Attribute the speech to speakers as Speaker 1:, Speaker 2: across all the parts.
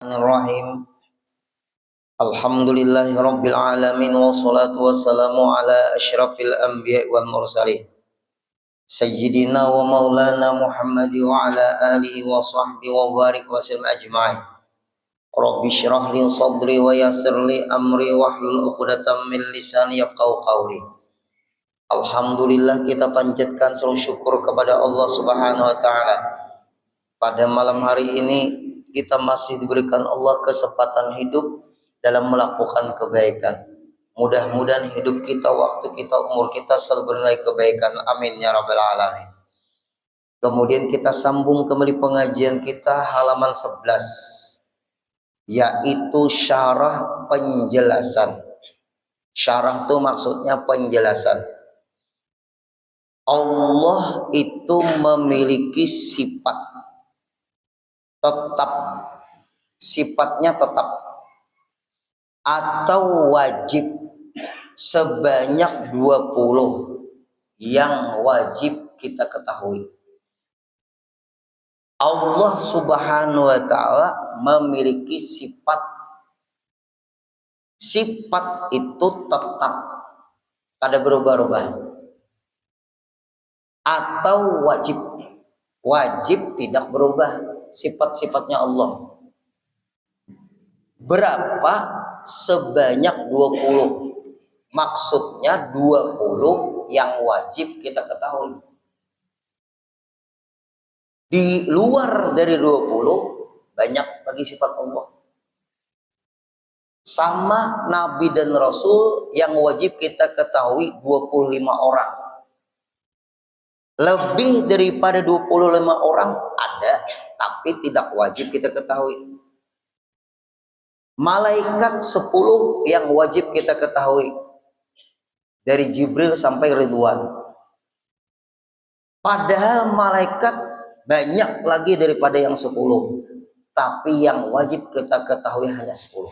Speaker 1: Bismillahirrahmanirrahim. Alhamdulillahirabbil alamin wassalatu wassalamu ala asyrafil anbiya'i wal mursalin. Sayyidina wa maulana Muhammad wa ala alihi wa sahbihi wa barik wa sallim ajma'in. Rabbi shrah li sadri wa yassir li amri wahlul 'uqdatam min lisani yafqahu qawli. Alhamdulillah, kita panjatkan seluruh syukur kepada Allah Subhanahu wa taala. Pada malam hari ini kita masih diberikan Allah kesempatan hidup dalam melakukan kebaikan. Mudah-mudahan hidup kita, waktu kita, umur kita selalu bernilai kebaikan. Amin ya rabbal alamin. Kemudian kita sambung kembali pengajian kita halaman 11, yaitu syarah penjelasan. Syarah itu maksudnya penjelasan. Allah itu memiliki sifat tetap, sifatnya tetap atau wajib sebanyak 20 yang wajib kita ketahui. Allah Subhanahu wa taala memiliki sifat. Sifat itu tetap, ada berubah-ubah, atau wajib. Wajib tidak berubah sifat-sifatnya Allah. Berapa? Sebanyak 20. Maksudnya 20 yang wajib kita ketahui. Di luar dari 20 banyak lagi sifat Allah. Sama Nabi dan Rasul yang wajib kita ketahui 25 orang. Lebih daripada 25 orang ada, tapi tidak wajib kita ketahui. Malaikat 10 yang wajib kita ketahui, dari Jibril sampai Ridwan. Padahal malaikat banyak lagi daripada yang 10, tapi yang wajib kita ketahui hanya 10.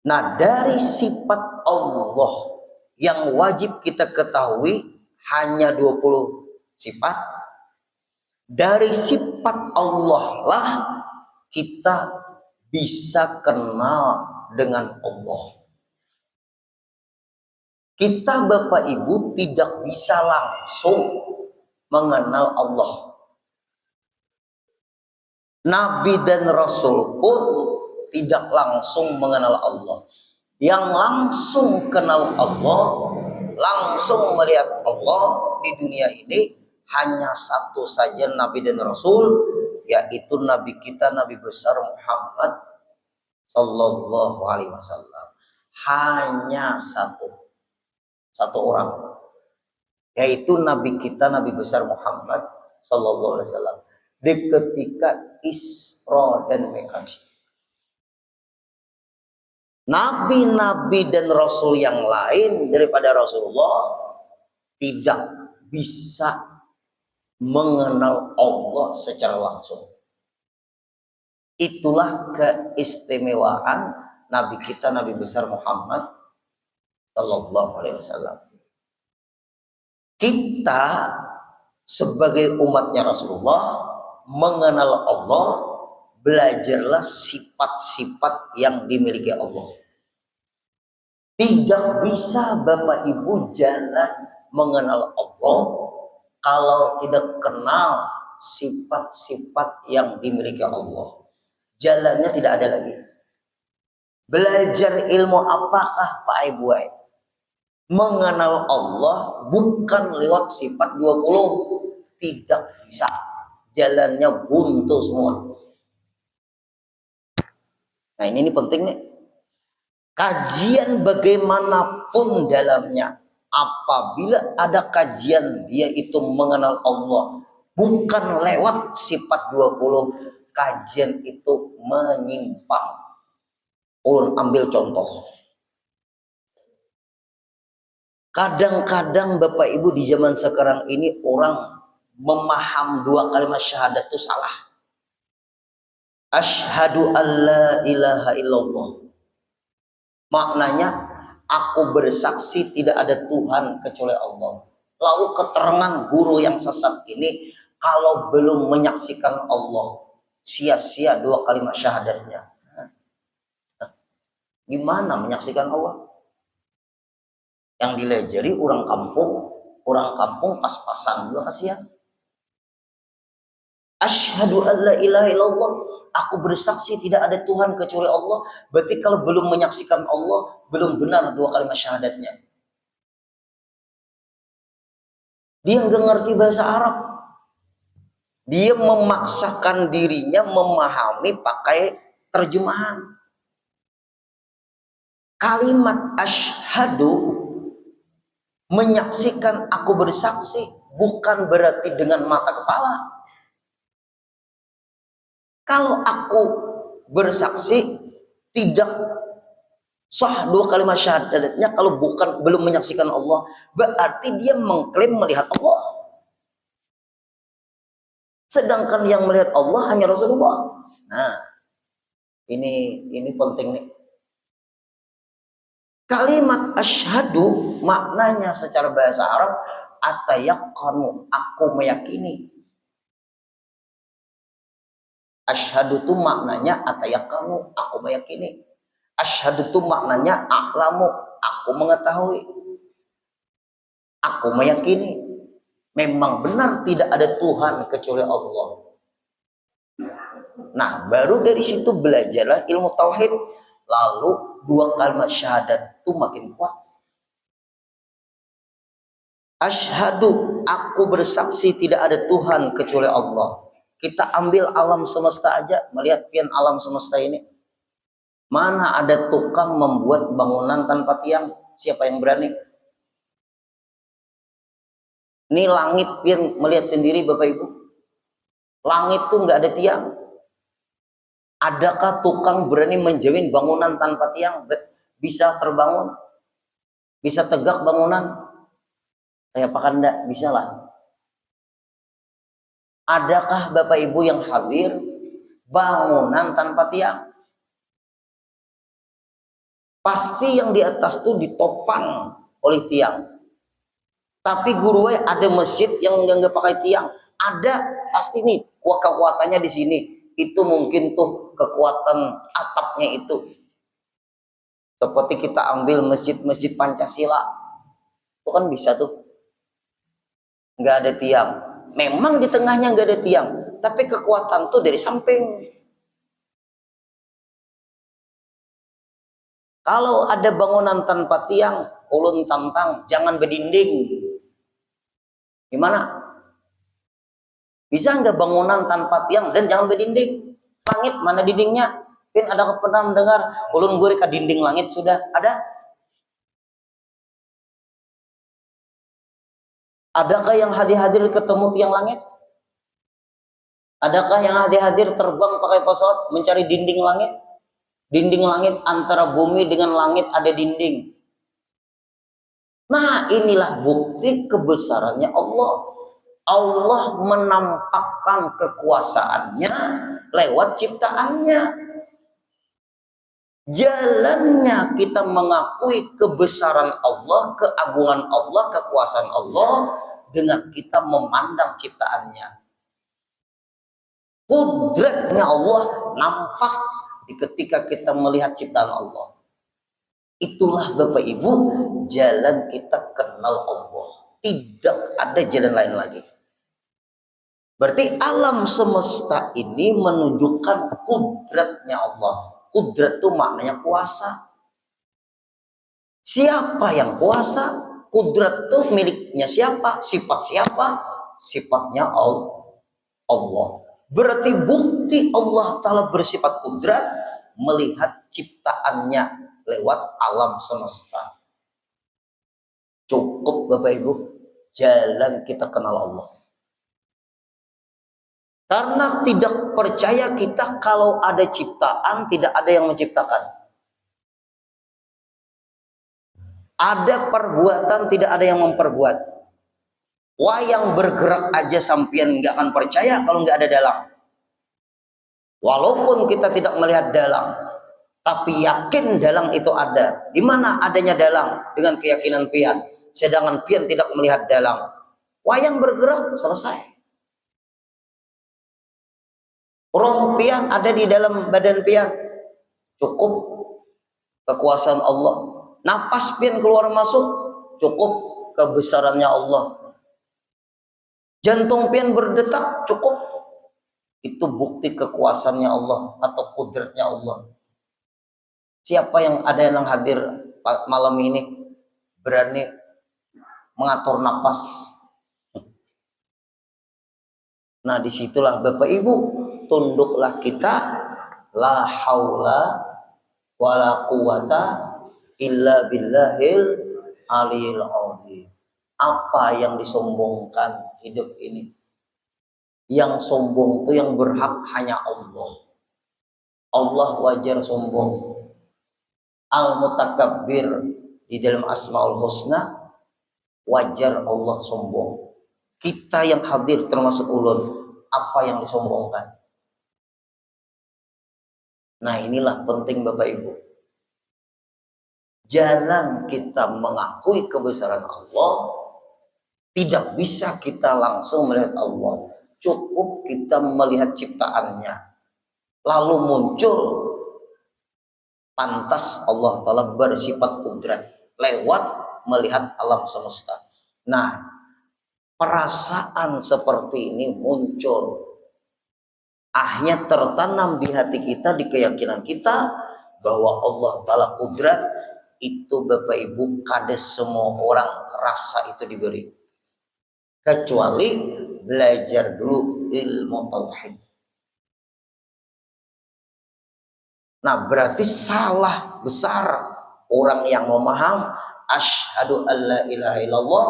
Speaker 1: Nah, dari sifat Allah yang wajib kita ketahui hanya 20 sifat. Dari sifat Allah lah kita bisa kenal dengan Allah. Kita Bapak Ibu tidak bisa langsung mengenal Allah. Nabi dan Rasul pun tidak langsung mengenal Allah. Yang langsung kenal Allah, langsung melihat Allah di dunia ini hanya satu saja Nabi dan Rasul, yaitu Nabi kita, Nabi besar Muhammad Sallallahu Alaihi Wasallam. Hanya satu orang, yaitu Nabi kita, Nabi besar Muhammad Sallallahu Alaihi Wasallam. Di ketika Isra dan Mi'raj, Nabi-nabi dan Rasul yang lain daripada Rasulullah tidak bisa mengenal Allah secara langsung. Itulah keistimewaan Nabi kita, Nabi besar Muhammad Sallallahu Alaihi Wasallam. Kita sebagai umatnya Rasulullah mengenal Allah, belajarlah sifat-sifat yang dimiliki Allah. Tidak bisa Bapak Ibu jalan mengenal Allah kalau tidak kenal sifat-sifat yang dimiliki Allah. Jalannya tidak ada lagi. Belajar ilmu apakah Pak Ibu? Mengenal Allah bukan lewat sifat 20. Tidak bisa. Jalannya buntu semua. Nah, ini penting nih. Kajian bagaimanapun dalamnya, apabila ada kajian dia itu mengenal Allah bukan lewat sifat 20, kajian itu menyimpang. Ulun ambil contoh. Kadang-kadang Bapak Ibu di zaman sekarang ini orang memaham 2 kalimat syahadat itu salah. Asyhadu alla ilaha illallah. Maknanya, aku bersaksi tidak ada Tuhan kecuali Allah. Lalu keterangan guru yang sesat ini kalau belum menyaksikan Allah, sia-sia 2 kalimat syahadatnya. Gimana menyaksikan Allah? Yang dilejeri orang kampung pas-pasan juga kasihan. Asyhadu an la ilaha illallah, aku bersaksi tidak ada Tuhan kecuali Allah. Berarti kalau belum menyaksikan Allah, belum benar 2 kalimat syahadatnya. Dia nggak ngerti bahasa Arab. Dia memaksakan dirinya memahami pakai terjemahan. Kalimat asyhadu, menyaksikan, aku bersaksi, bukan berarti dengan mata kepala. Kalau aku bersaksi tidak sah 2 kalimat syahadatnya kalau belum menyaksikan Allah, berarti dia mengklaim melihat Allah. Sedangkan yang melihat Allah hanya Rasulullah. Nah, ini penting nih. Kalimat asyhadu maknanya secara bahasa Arab atayaqqanu, aku meyakini. Asyhadu itu maknanya atayaqqanu, aku meyakini. Asyhadu itu maknanya a'lamu, aku mengetahui. Aku meyakini memang benar tidak ada Tuhan kecuali Allah. Nah, baru dari situ belajarlah ilmu tauhid, lalu 2 kalimat syahadat itu makin kuat. Asyhadu, aku bersaksi tidak ada Tuhan kecuali Allah. Kita ambil alam semesta aja, melihat pian alam semesta ini. Mana ada tukang membuat bangunan tanpa tiang? Siapa yang berani? Ini langit pian melihat sendiri Bapak Ibu. Langit tuh nggak ada tiang. Adakah tukang berani menjamin bangunan tanpa tiang bisa terbangun? Bisa tegak bangunan? Saya apakah enggak? Bisa lah. Adakah Bapak Ibu yang hadir bangunan tanpa tiang? Pasti yang di atas tuh ditopang oleh tiang. Tapi guru ada masjid yang enggak pakai tiang. Ada pasti nih kekuatannya di sini. Itu mungkin tuh kekuatan atapnya itu. Seperti kita ambil masjid-masjid Pancasila. Itu kan bisa tuh. Enggak ada tiang. Memang di tengahnya enggak ada tiang. Tapi kekuatan tuh dari samping. Kalau ada bangunan tanpa tiang, ulun tantang, jangan berdinding. Gimana? Bisa nggak bangunan tanpa tiang dan jangan berdinding? Langit mana dindingnya? Pin ada pernah mendengar ulun gue ke dinding langit sudah ada? Adakah yang hadir-hadir ketemu tiang langit? Adakah yang hadir-hadir terbang pakai pesawat mencari dinding langit? Dinding langit antara bumi dengan langit ada dinding. Nah, inilah bukti kebesarannya Allah. Allah menampakkan kekuasaannya lewat ciptaannya. Jalannya kita mengakui kebesaran Allah, keagungan Allah, kekuasaan Allah dengan kita memandang ciptaannya. Kudratnya Allah nampak ketika kita melihat ciptaan Allah. Itulah Bapak Ibu jalan kita kenal Allah. Tidak ada jalan lain lagi. Berarti alam semesta ini menunjukkan kudratnya Allah. Kudrat itu maknanya kuasa. Siapa yang kuasa? Kudrat itu miliknya siapa? Sifat siapa? Sifatnya Allah. Berarti bukti Allah Ta'ala bersifat kudrat melihat ciptaannya lewat alam semesta. Cukup Bapak Ibu, jalan kita kenal Allah. Karena tidak percaya kita kalau ada ciptaan, tidak ada yang menciptakan. Ada perbuatan, tidak ada yang memperbuat. Wayang bergerak aja sampian nggak akan percaya kalau nggak ada dalang. Walaupun kita tidak melihat dalang, tapi yakin dalang itu ada. Di mana adanya dalang? Dengan keyakinan pian. Sedangkan pian tidak melihat dalang. Wayang bergerak, selesai. Roh pian ada di dalam badan pian, cukup kekuasaan Allah. Napas pian keluar masuk, cukup kebesarannya Allah. Jantung pian berdetak, cukup, itu bukti kekuasaannya Allah atau kudratnya Allah. Siapa yang ada yang hadir malam ini berani mengatur napas? Nah, disitulah Bapak Ibu, tunduklah kita, la haula wala quwata illa billahil aliyil azim. Apa yang disombongkan hidup ini? Yang sombong itu yang berhak hanya Allah. Allah wajar sombong. Al-Mutakabbir di dalam Asmaul Husna, wajar Allah sombong. Kita yang hadir termasuk ulun, apa yang disombongkan? Nah, inilah penting Bapak Ibu. Jalan kita mengakui kebesaran Allah, tidak bisa kita langsung melihat Allah. Cukup kita melihat ciptaannya. Lalu muncul pantas Allah Ta'ala bersifat kudrat lewat melihat alam semesta. Nah, perasaan seperti ini muncul, akhirnya tertanam di hati kita, di keyakinan kita bahwa Allah Ta'ala kudrat. Itu Bapak Ibu, kades semua orang rasa itu diberi, kecuali belajar dulu ilmu tauhid. Nah, berarti salah besar orang yang memaham asyhadu alla ilaha illallah,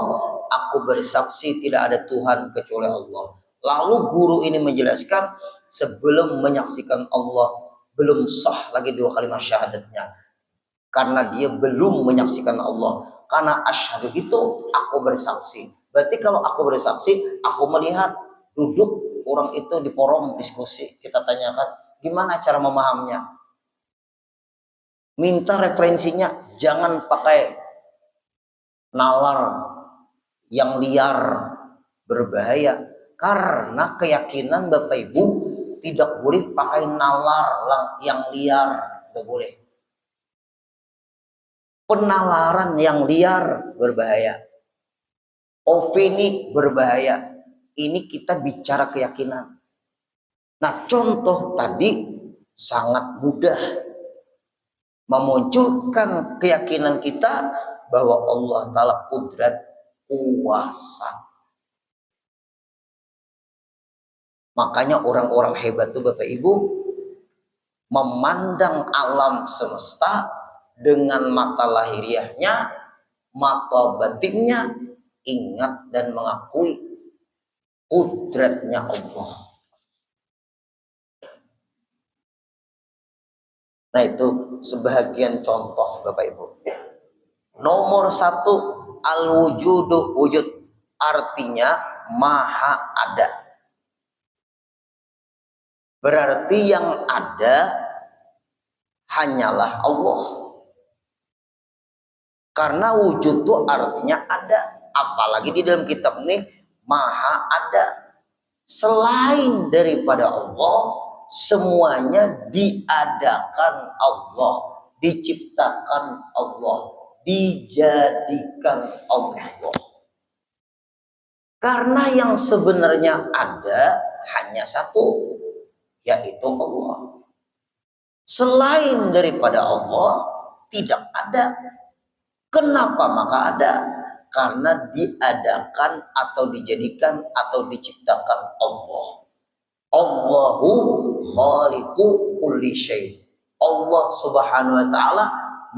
Speaker 1: aku bersaksi tidak ada Tuhan kecuali Allah. Lalu guru ini menjelaskan, sebelum menyaksikan Allah belum sah lagi dua kalimat syahadatnya, karena dia belum menyaksikan Allah. Karena asyhadu itu aku bersaksi. Berarti kalau aku bersaksi, aku melihat duduk orang itu di forum diskusi, kita tanyakan gimana cara memahaminya, minta referensinya, jangan pakai nalar yang liar, berbahaya. Karena keyakinan Bapak Ibu tidak boleh pakai nalar yang liar, tidak boleh. Penalaran yang liar berbahaya, opini berbahaya. Ini kita bicara keyakinan. Nah, contoh tadi sangat mudah memunculkan keyakinan kita bahwa Allah Ta'ala kudrat kuasa. Makanya orang-orang hebat itu Bapak Ibu memandang alam semesta dengan mata lahiriahnya, mata batinnya, ingat dan mengakui kudratnya Allah. Nah, itu sebagian contoh Bapak Ibu. Nomor 1, al-wujudu, wujud, artinya maha ada. Berarti yang ada hanyalah Allah. Karena wujud itu artinya ada. Apalagi di dalam kitab ini maha ada. Selain daripada Allah, semuanya diadakan Allah, diciptakan Allah, dijadikan Allah. Karena yang sebenarnya ada hanya satu, yaitu Allah. Selain daripada Allah tidak ada. Kenapa maka ada? Karena diadakan atau dijadikan atau diciptakan Allah. Allahu khaliqu kulli syai'. Allah Subhanahu wa taala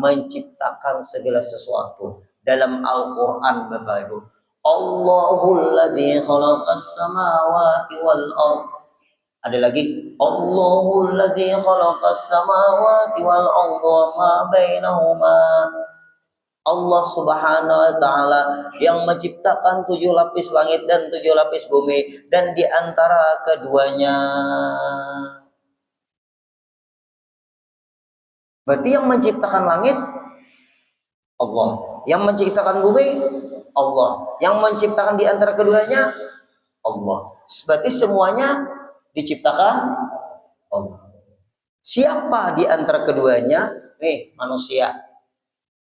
Speaker 1: menciptakan segala sesuatu. Dalam Al-Qur'an Bapak Ibu, Allahul ladzi khalaqas samawati wal ardh. Ada lagi, Allahul ladzi khalaqas samawati wal ardh wa ma bainahuma. Allah Subhanahu wa taala yang menciptakan 7 lapis langit dan 7 lapis bumi, dan di antara keduanya. Berarti yang menciptakan langit Allah, yang menciptakan bumi Allah, yang menciptakan di antara keduanya Allah. Berarti semuanya diciptakan Allah. Siapa di antara keduanya? Nih, manusia.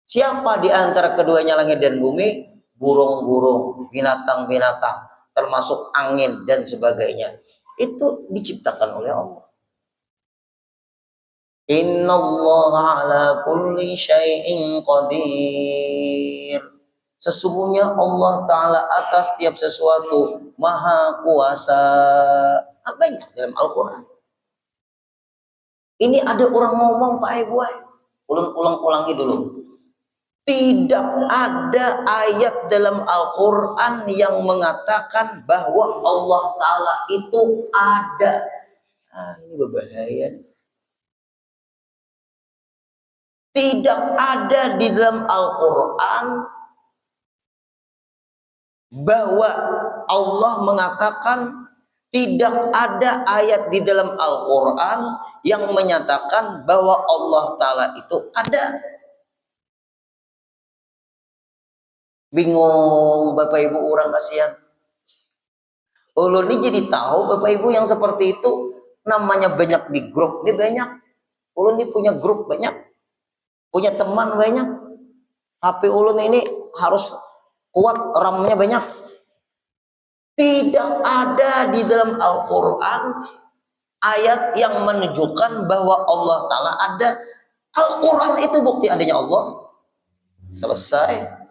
Speaker 1: Siapa di antara keduanya langit dan bumi? Burung-burung, binatang-binatang, termasuk angin dan sebagainya. Itu diciptakan oleh Allah. Innallaha ala kulli syai'in qadir. Sesungguhnya Allah Ta'ala atas setiap sesuatu maha kuasa. Banyak dalam Al-Quran. Ini ada orang ngomong Pak Ibu, ulang-ulangi dulu. Tidak ada ayat dalam Al-Quran yang mengatakan bahwa Allah Ta'ala itu ada. Nah, ini berbahaya. Tidak ada di dalam Al-Quran bahwa Allah mengatakan, tidak ada ayat di dalam Al-Quran yang menyatakan bahwa Allah Ta'ala itu ada. Bingung Bapak Ibu, orang kasihan. Ulun ini jadi tahu Bapak Ibu yang seperti itu, namanya banyak di grup. Ini banyak. Ulun ini punya grup banyak. Punya teman banyak. HP ulun ini harus kuat, RAM-nya banyak. Tidak ada di dalam Al-Quran ayat yang menunjukkan bahwa Allah Ta'ala ada. Al-Quran itu bukti adanya Allah. Selesai.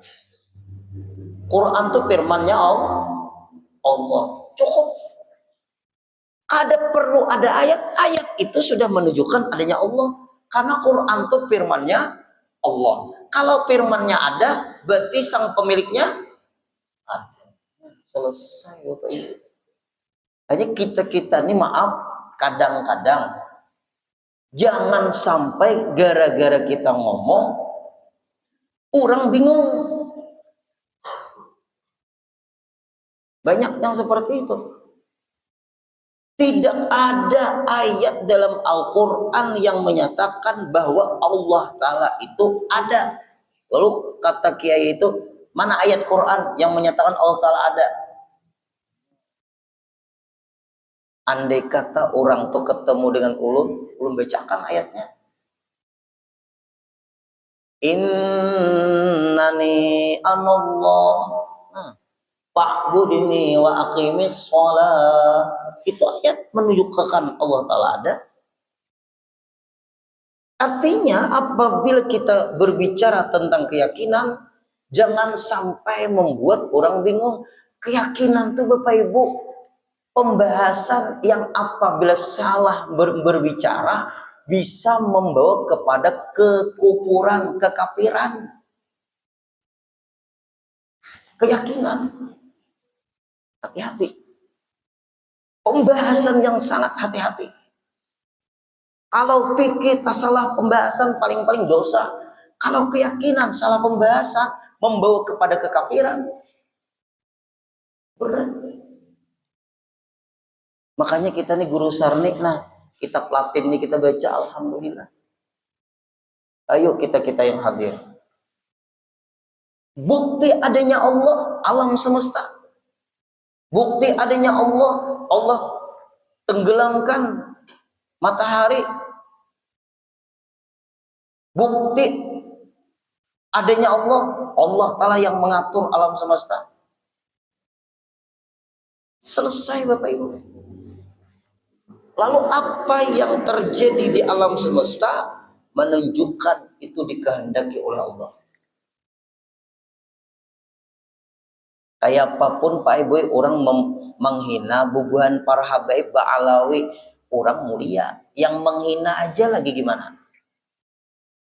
Speaker 1: Quran itu firmannya Allah. Cukup. Perlu ada ayat itu sudah menunjukkan adanya Allah. Karena Quran itu firmannya Allah. Kalau firmannya ada, berarti sang pemiliknya ada. Selesai Bapak Ibu. Hanya kita ini maaf, kadang-kadang jangan sampai gara-gara kita ngomong orang bingung. Banyak yang seperti itu. Tidak ada ayat dalam Al-Quran yang menyatakan bahwa Allah Ta'ala itu ada. Lalu kata Kiai itu, mana ayat Quran yang menyatakan Allah Ta'ala ada? Andai kata orang tuh ketemu dengan ulun bacakan ayatnya. Innani anallah. Fa'budini wa aqimis sholat. Itu ayat menunjukkan Allah Ta'ala ada. Artinya apabila kita berbicara tentang keyakinan, jangan sampai membuat orang bingung. Keyakinan itu Bapak Ibu, pembahasan yang apabila salah berbicara bisa membawa kepada kekufuran, kekafiran. Keyakinan. Hati-hati. Pembahasan yang sangat hati-hati. Kalau fikih salah pembahasan paling-paling dosa. Kalau keyakinan salah pembahasan membawa kepada kekafiran. Berat. Makanya kita nih guru sarnik, nah kitab Latin nih kita baca, alhamdulillah. Ayo kita yang hadir. Bukti adanya Allah, alam semesta. Bukti adanya Allah tenggelamkan matahari. Bukti adanya Allah Ta'ala yang mengatur alam semesta. Selesai Bapak Ibu. Lalu apa yang terjadi di alam semesta menunjukkan itu dikehendaki oleh Allah. Kayak apapun Pak Ibu, orang menghina bubuhan para habaib ba'alawi, orang mulia. Yang menghina aja lagi gimana?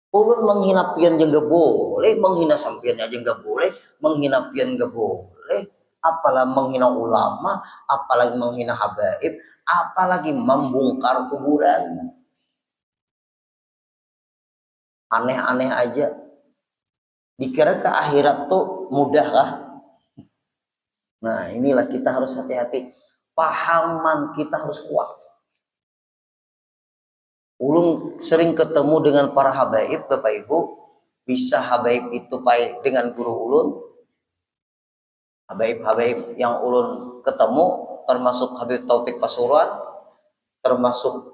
Speaker 1: Ulun menghina pian aja nggak boleh, menghina sampian aja nggak boleh, menghina pian nggak boleh, apalagi menghina ulama, apalagi menghina habaib, apalagi membongkar kuburan. Aneh-aneh aja. Dikira ke akhirat tuh mudah kah? Nah, inilah kita harus hati-hati. Pahaman kita harus kuat. Ulun sering ketemu dengan para habaib, Bapak Ibu. Bisa habaib itu baik dengan guru ulun. Habaib-habaib yang ulun ketemu, termasuk Habib Taufik Pasuruan, termasuk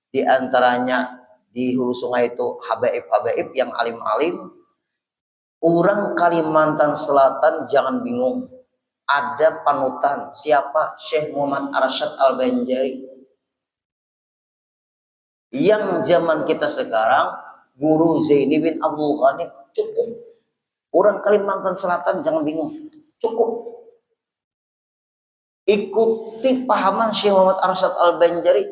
Speaker 1: Di antaranya di hulu sungai itu habaib-habaib yang alim-alim. Orang Kalimantan Selatan jangan bingung. Ada panutan. Siapa? Syekh Muhammad Arsyad Al-Banjari. Yang zaman kita sekarang, Guru Zaini bin Abdul Ghani cukup. Orang Kalimantan Selatan jangan bingung. Cukup. Ikuti pahaman Syekh Muhammad Arsyad Al-Banjari.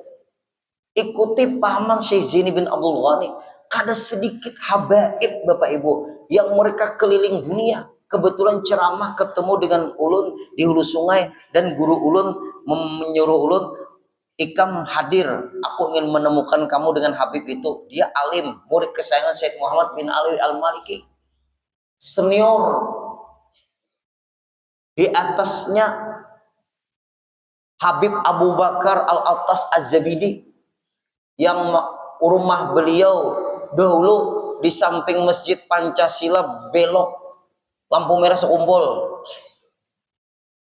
Speaker 1: Ikuti pahaman Syekh Zaini bin Abdul Ghani. Ada sedikit habaib Bapak Ibu yang mereka keliling dunia. Kebetulan ceramah ketemu dengan ulun di hulu sungai dan guru ulun menyuruh ulun, Ikam hadir, aku ingin menemukan kamu dengan Habib itu. Dia alim, murid kesayangan Syekh Muhammad bin Ali Al-Maliki, senior. Di atasnya Habib Abu Bakar Al-Attas Az-Zabidi, yang rumah beliau dahulu di samping Masjid Pancasila, belok lampu merah sekumpul.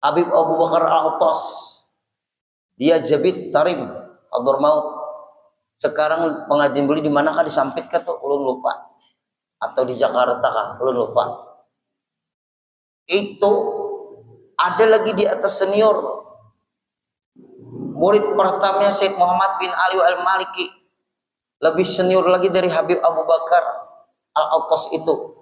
Speaker 1: Habib Abu Bakar Al-Attas, dia Jabit Tarim Abdur Maut. Sekarang pengajian beli di manakah? Di Sampit kah tuh? Ulun lupa. Atau di Jakarta kah? Ulun lupa. Itu ada lagi di atas senior. Murid pertamanya Syekh Muhammad bin Ali Al-Maliki. Lebih senior lagi dari Habib Abu Bakar Al-Attas itu.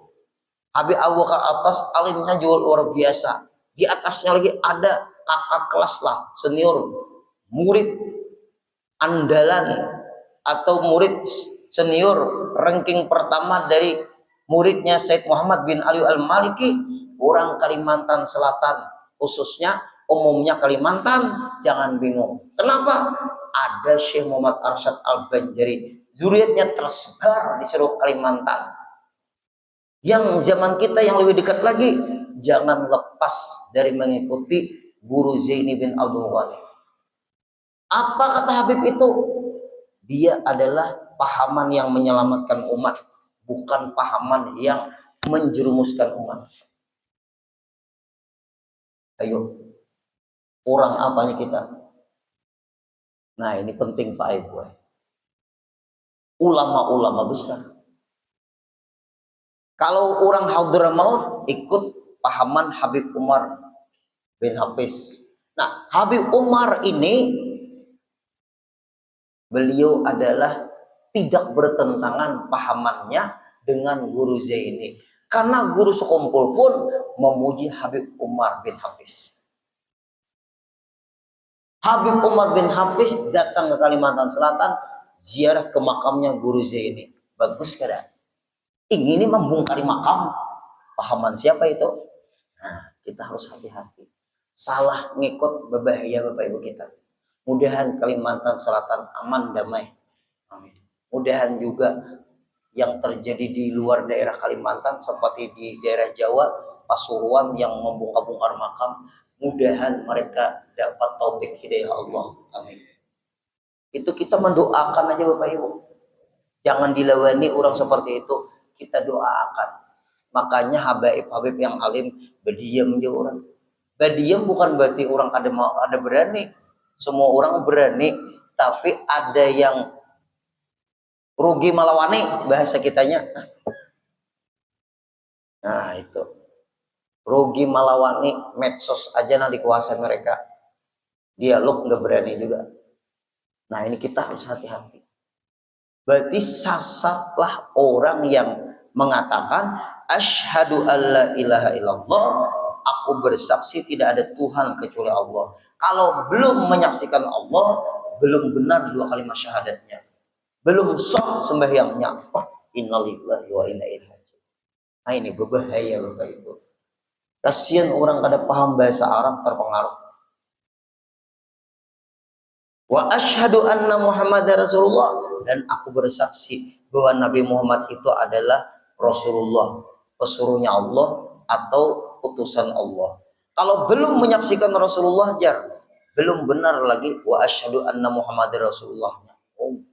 Speaker 1: Habib Abu Bakar Al-Attas alimnya juga luar biasa. Di atasnya lagi ada kakak kelas lah, senior, murid andalan atau murid senior ranking pertama dari muridnya Syekh Muhammad bin Ali Al-Maliki. Orang Kalimantan Selatan, khususnya umumnya Kalimantan, jangan bingung. Kenapa? Ada Syekh Muhammad Arsyad Al-Banjari, zuriatnya tersebar di seluruh Kalimantan. Yang zaman kita yang lebih dekat lagi, jangan lepas dari mengikuti Guru Zaini bin Abdul Ghani. Apa kata Habib itu? Dia adalah pahaman yang menyelamatkan umat, bukan pahaman yang menjerumuskan umat. Ayo, orang apanya kita? Nah, ini penting Pak Ibu. Ulama-ulama besar. Kalau orang Hadramaut ikut pahaman Habib Umar bin Hafiz. Nah, Habib Umar ini beliau adalah tidak bertentangan pahamannya dengan Guru Zaini. Karena guru sekumpul pun memuji Habib Umar bin Hafiz. Habib Umar bin Hafiz datang ke Kalimantan Selatan, ziarah ke makamnya Guru Zaini. Bagus kada? Ingin membongkari makam. Pahaman siapa itu? Nah, kita harus hati-hati. Salah ngikut berbahaya Bapak Ibu kita. Mudahan Kalimantan Selatan aman, damai. Amin. Mudahan juga yang terjadi di luar daerah Kalimantan seperti di daerah Jawa, Pasuruan yang membongkar-bongkar makam, mudahan mereka dapat taufik hidayah Allah. Amin. Itu kita mendoakan aja Bapak Ibu. Jangan dilawani orang seperti itu, kita doakan. Makanya habaib-habib yang alim berdiam aja orang. Berdiam bukan berarti orang ada berani. Semua orang berani, tapi ada yang rugi malawani, bahasa kitanya. Nah itu, rugi malawani, medsos aja nanti kuasa mereka. Dialog nggak berani juga. Nah ini kita harus hati-hati. Berarti sasatlah orang yang mengatakan asyhadu alla ilaha illallah, aku bersaksi tidak ada Tuhan kecuali Allah. Kalau belum menyaksikan Allah, belum benar dua kalimat syahadatnya, belum sah sembahyangnya. Innalillahi wa inna ilaihi raji'un. Nah ini berbahaya Bapak Ibu. Kasihan orang kada paham bahasa Arab terpengaruh. Wa asyhadu anna Muhammadar Rasulullah, dan aku bersaksi bahwa Nabi Muhammad itu adalah Rasulullah, pesuruhnya Allah atau utusan Allah. Kalau belum menyaksikan Rasulullah, belum benar lagi wa asyhadu anna Muhammadar Rasulullah. Oh,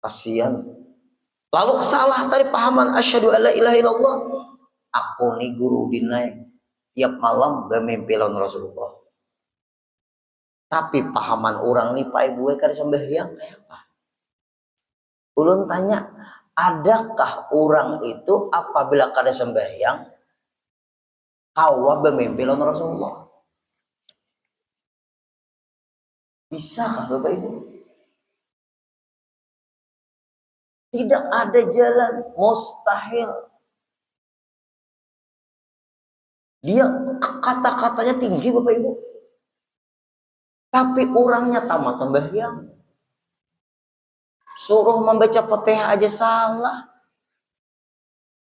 Speaker 1: kasihan. Lalu salah tadi pahaman asyhadu alla ilaha illallah. Aku nih guru dinai tiap malam bermimpi lawan Rasulullah. Tapi pahaman orang nih Pak Ibu kada sembahyang. Ulun tanya, adakah orang itu apabila kada sembahyang kawa bermimpi lawan Rasulullah? Bisa Bapak Ibu? Tidak ada jalan, mustahil. Dia kata-katanya tinggi Bapak Ibu. Tapi orangnya tamat sembahyang. Suruh membaca Fatihah aja salah.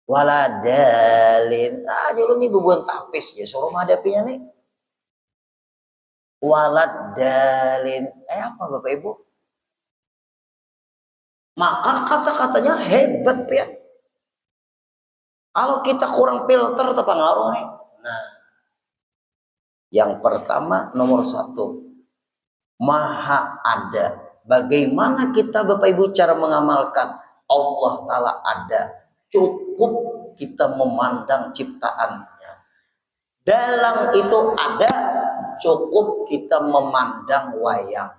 Speaker 1: Waladalin. Aja lu nih bubuan tapis ya, suruh menghadapinya nih. Waladalin. Apa Bapak Ibu? Maka kata-katanya hebat ya. Kalau kita kurang filter terpengaruh nih. Nah, yang pertama nomor 1, Maha ada. Bagaimana kita Bapak Ibu cara mengamalkan? Allah Ta'ala ada. Cukup kita memandang ciptaannya. Dalam itu ada, cukup kita memandang wayang.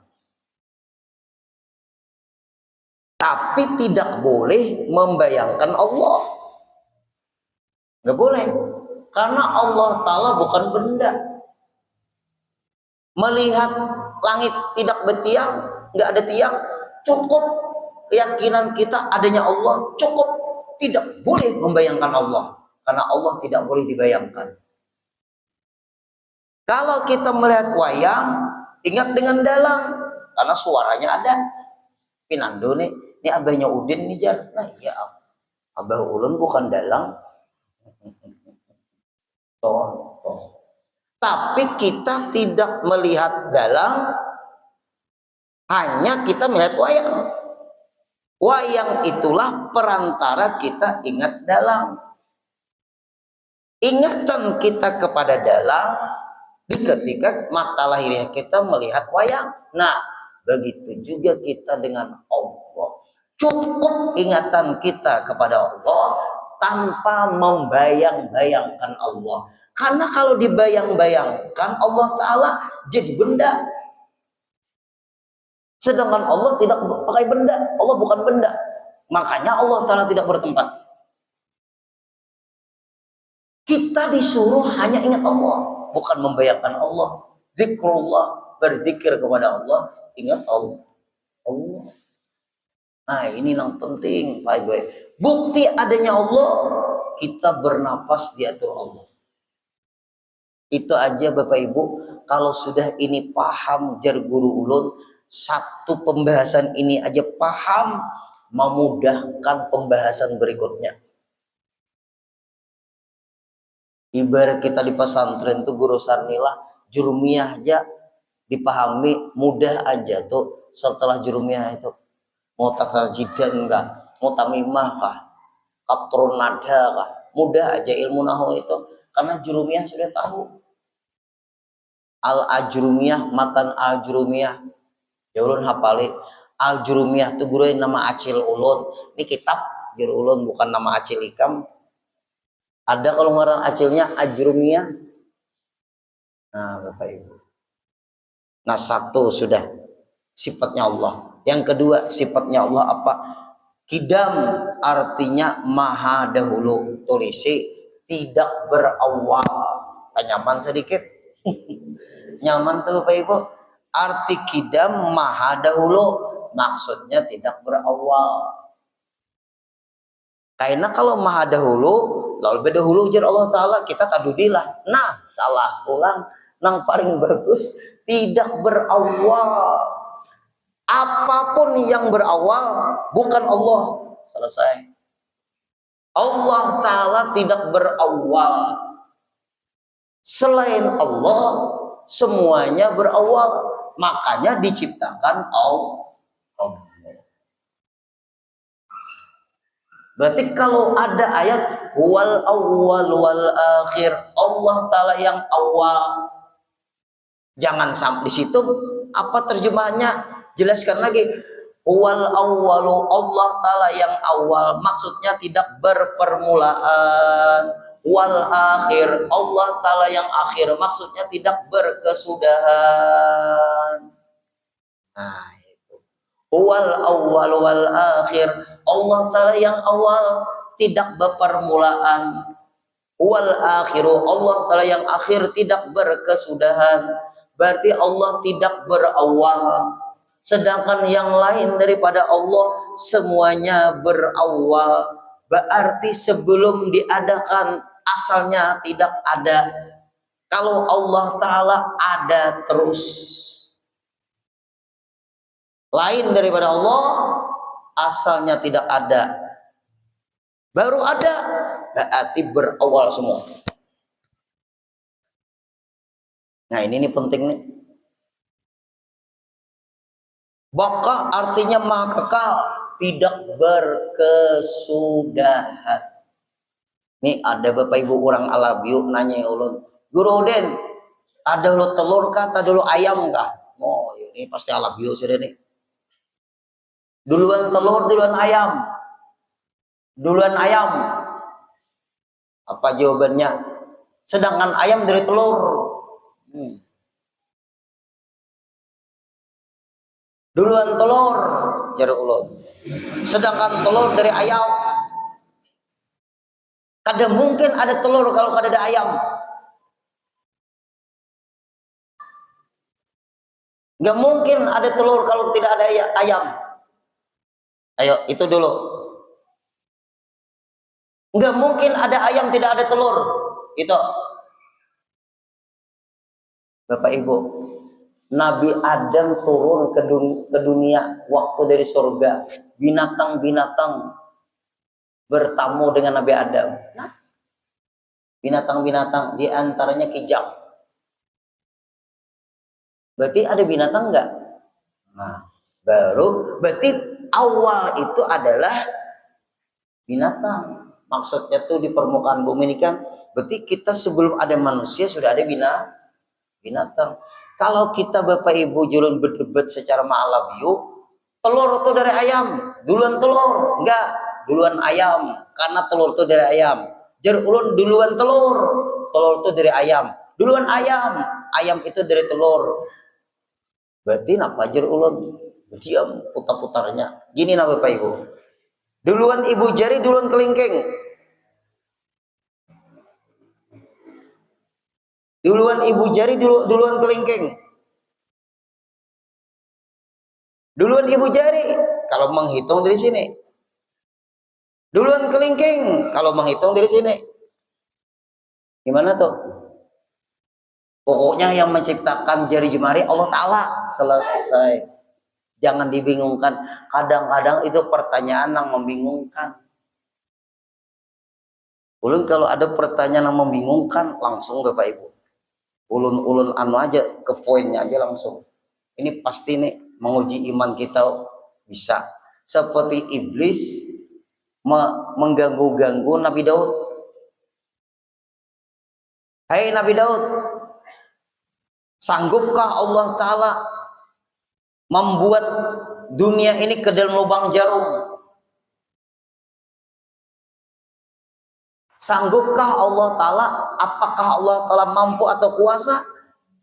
Speaker 1: Tapi tidak boleh membayangkan Allah. Nggak boleh. Karena Allah Ta'ala bukan benda. Melihat langit tidak bertiang, nggak ada tiang, cukup keyakinan kita adanya Allah, cukup. Tidak boleh membayangkan Allah, karena Allah tidak boleh dibayangkan. Kalau kita melihat wayang, ingat dengan dalang, karena suaranya ada. Pinando nih, ini abahnya Udin nih Jar. Nah iya, abah ulun bukan dalang. Contoh. Tapi kita tidak melihat dalang, hanya kita melihat wayang. Wayang itulah perantara kita ingat dalang. Ingatan kita kepada dalang di ketika mata lahiriah kita melihat wayang. Nah, begitu juga kita dengan Allah. Cukup ingatan kita kepada Allah tanpa membayang-bayangkan Allah. Karena kalau dibayang-bayangkan Allah Ta'ala jadi benda. Sedangkan Allah tidak pakai benda. Allah bukan benda. Makanya Allah Ta'ala tidak bertempat. Kita disuruh hanya ingat Allah, bukan membayangkan Allah. Zikrullah, berzikir kepada Allah, ingat Allah. Nah ini yang penting Pak Ibu. Bukti adanya Allah, kita bernapas diatur Allah. Itu aja Bapak Ibu. Kalau sudah ini paham jar guru ulun, satu pembahasan ini aja paham, memudahkan pembahasan berikutnya. Ibarat kita di pesantren tuh guru sarnilah, jurumiyah aja dipahami mudah aja tuh. Setelah jurumiyah itu mau tasajidan enggak, mau tamimah kah, qatrun nada kah, mudah aja ilmu nahwu itu karena jurumiyah sudah tahu. Al ajrumiyah, matan al jurumiyah, ya ulun hafali. Al jurumiyah tuh guru nama acil ulun. Ini kitab juru ulun bukan nama acil ikam. Ada kalau ngaran acilnya ajrumiyah. Nah Bapak Ibu. Nah satu sudah sifatnya Allah. Yang kedua sifatnya Allah apa? Kidam artinya maha dahulu. Tulisi tidak berawal. Nyaman sedikit. Nyaman tuh Bapak Ibu. Arti kidam maha dahulu. Maksudnya tidak berawal. Karena kalau maha dahulu, lalu berdahulu jar Allah Ta'ala, kita tadudilah. Nah, salah ulang. Yang paling bagus, tidak berawal. Apapun yang berawal, bukan Allah. Selesai. Allah Ta'ala tidak berawal. Selain Allah, semuanya berawal. Makanya diciptakan Allah. Berarti kalau ada ayat wal awwal wal akhir, Allah Ta'ala yang awal. Jangan sampai di situ apa terjemahannya? Jelaskan lagi. Wal awwalu, Allah Ta'ala yang awal, maksudnya tidak berpermulaan. wal akhir, Allah Ta'ala yang akhir, maksudnya tidak berkesudahan. Nah, itu. Wal awal wal akhir, Allah Ta'ala yang awal, tidak berpermulaan. Wal akhiru, Allah Ta'ala yang akhir, tidak berkesudahan. Berarti Allah tidak berawal. Sedangkan yang lain daripada Allah semuanya berawal. Berarti sebelum diadakan asalnya tidak ada. Kalau Allah Ta'ala ada terus. Lain daripada Allah asalnya tidak ada. Baru ada, berarti berawal semua. Nah ini penting nih. Baqa artinya maha kekal, tidak berkesudahan. Nih ada bapak ibu orang Alabiu nanya ulun, Guru Udin, ada lo telur kah, ada lo ayam kah? Oh ini pasti Alabiu sudah nih. Duluan telur, duluan ayam. Duluan ayam. Apa jawabannya? Sedangkan ayam dari telur. Duluan telur, jar ulun. Sedangkan telur dari ayam. Kada mungkin ada telur kalau kada ada ayam. Gak mungkin ada telur kalau tidak ada ayam. Ayo, itu dulu. Gak mungkin ada ayam tidak ada telur. Itu. Bapak Ibu, Nabi Adam turun ke dunia waktu dari surga. Binatang-binatang bertamu dengan Nabi Adam. Binatang-binatang diantaranya kijang. Berarti ada binatang enggak? Nah, baru berarti awal itu adalah binatang. Maksudnya tuh di permukaan bumi ini kan, berarti kita sebelum ada manusia sudah ada binatang. Kalau kita Bapak Ibu julun berdebat secara ma'alabiu, telur itu dari ayam, duluan telur, enggak, duluan ayam, karena telur itu dari ayam. Jar ulun duluan telur, telur itu dari ayam, duluan ayam, ayam itu dari telur. Berarti napa jar ulun? Diam putar-putarnya. Gini nah Bapak Ibu. Duluan ibu jari, duluan kelingking. Duluan ibu jari, duluan kelingking. Duluan ibu jari kalau menghitung dari sini. Duluan kelingking kalau menghitung dari sini. Gimana tuh? Pokoknya yang menciptakan jari jemari Allah Ta'ala. Selesai. Jangan dibingungkan. Kadang-kadang itu pertanyaan yang membingungkan. Ulun kalau ada pertanyaan yang membingungkan, langsung Bapak Ibu. Ulun anu aja, ke poinnya aja langsung. Ini pasti nih menguji iman kita bisa. Seperti iblis mengganggu-ganggu Nabi Daud. Hai Nabi Daud, sanggupkah Allah Ta'ala membuat dunia ini ke dalam lubang jarum? Sanggupkah Allah Ta'ala, apakah Allah Ta'ala mampu atau kuasa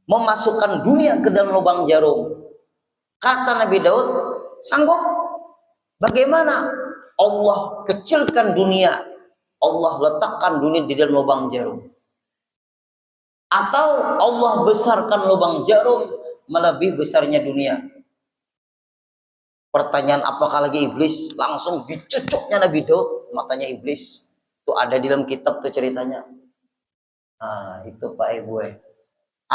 Speaker 1: memasukkan dunia ke dalam lubang jarum? Kata Nabi Daud, sanggup. Bagaimana? Allah kecilkan dunia, Allah letakkan dunia di dalam lubang jarum. Atau Allah besarkan lubang jarum melebihi besarnya dunia. Pertanyaan apakah lagi iblis? Langsung dicucuknya Nabi Daud matanya iblis. Itu ada di dalam kitab tuh ceritanya. Nah itu Pak Ibu.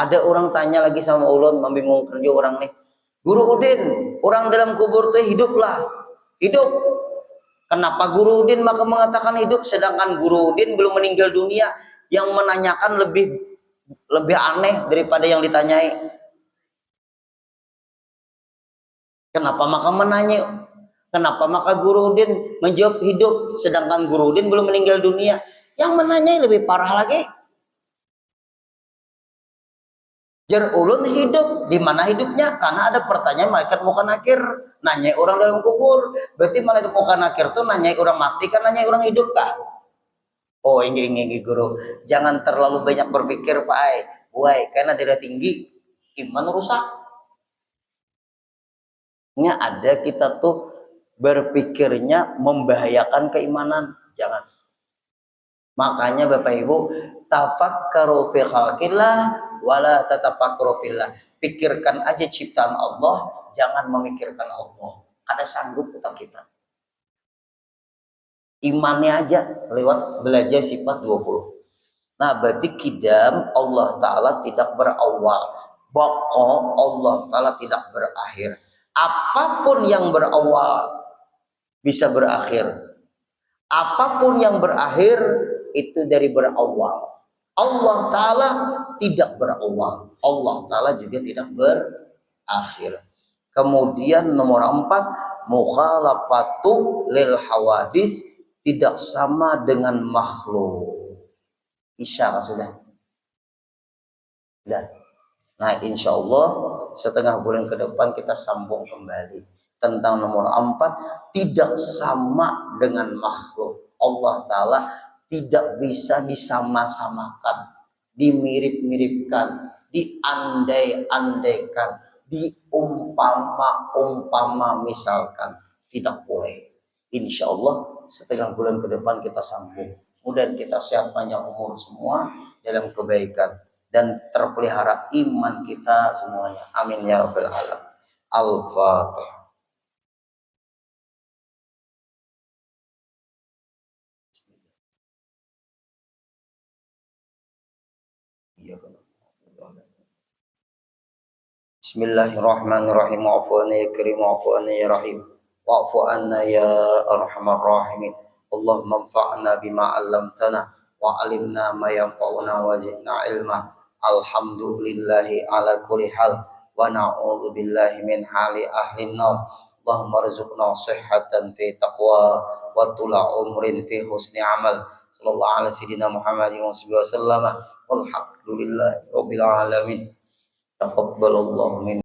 Speaker 1: Ada orang tanya lagi sama ulun, membingungkan juga orang nih. Guru Udin, orang dalam kubur tuh hiduplah. Hidup. Kenapa Guru Udin maka mengatakan hidup, sedangkan Guru Udin belum meninggal dunia? Yang menanyakan lebih aneh daripada yang ditanyai. Kenapa maka menanya? Kenapa maka Guru Udin menjawab hidup, sedangkan Guru Udin belum meninggal dunia? Yang menanyai lebih parah lagi. Jar ulun hidup, di mana hidupnya? Karena ada pertanyaan malaikat muka nakir, nanyai orang dalam kubur. Berarti malaikat muka nakir tuh nanyai orang mati kan, nanyai orang hidup kan? Oh, ini guru. Jangan terlalu banyak berpikir, Pak Ai. Why? Karena darah tinggi, iman rusak. Ini ada kita tuh berpikirnya membahayakan keimanan. Jangan. Makanya Bapak Ibu, tafakkaru fi khalqillah wala tatafakkaru fillah. Pikirkan aja ciptaan Allah, jangan memikirkan Allah. Ada sanggup utang kita. Imannya aja lewat belajar sifat 20. Nah, berarti kidam Allah Ta'ala tidak berawal. Boko Allah Ta'ala tidak berakhir. Apapun yang berawal bisa berakhir. Apapun yang berakhir itu dari berawal. Allah Ta'ala tidak berawal. Allah Ta'ala juga tidak berakhir. Kemudian nomor 4, mukhalafatu lil hawadis, tidak sama dengan makhluk. Isya sudah. Nah, insya Allah setengah bulan ke depan kita sambung kembali tentang nomor 4, tidak sama dengan makhluk. Allah Ta'ala tidak bisa disama-samakan, dimirip-miripkan, diandai-andaikan, diumpama-umpama misalkan. Tidak boleh. Insya Allah setengah bulan ke depan kita sambung. Mudah kita sehat panjang umur semua dalam kebaikan dan terpelihara iman kita semuanya. Amin ya rabbal alamin. Al-Fatihah. Bismillahirrahmanirrahim. Wa'fu anna ya karim, wa'fu anna ya rahim, wa'fu anna ya arhamar rahimin. Allahumma anfa'na bima 'allamtana wa 'allimna ma yanfa'una wa zidna ilma. Alhamdulillahi ala kulli hal wa na'udzu billahi min hali ahli nar. Allahumma rzuqna sihhatan fi taqwa wa tula umrin fi husni amal. Sallallahu alaihi sayyidina Muhammadin wa sallam. Walhamdulillahi rabbil alamin. Taqabbalallahu minna.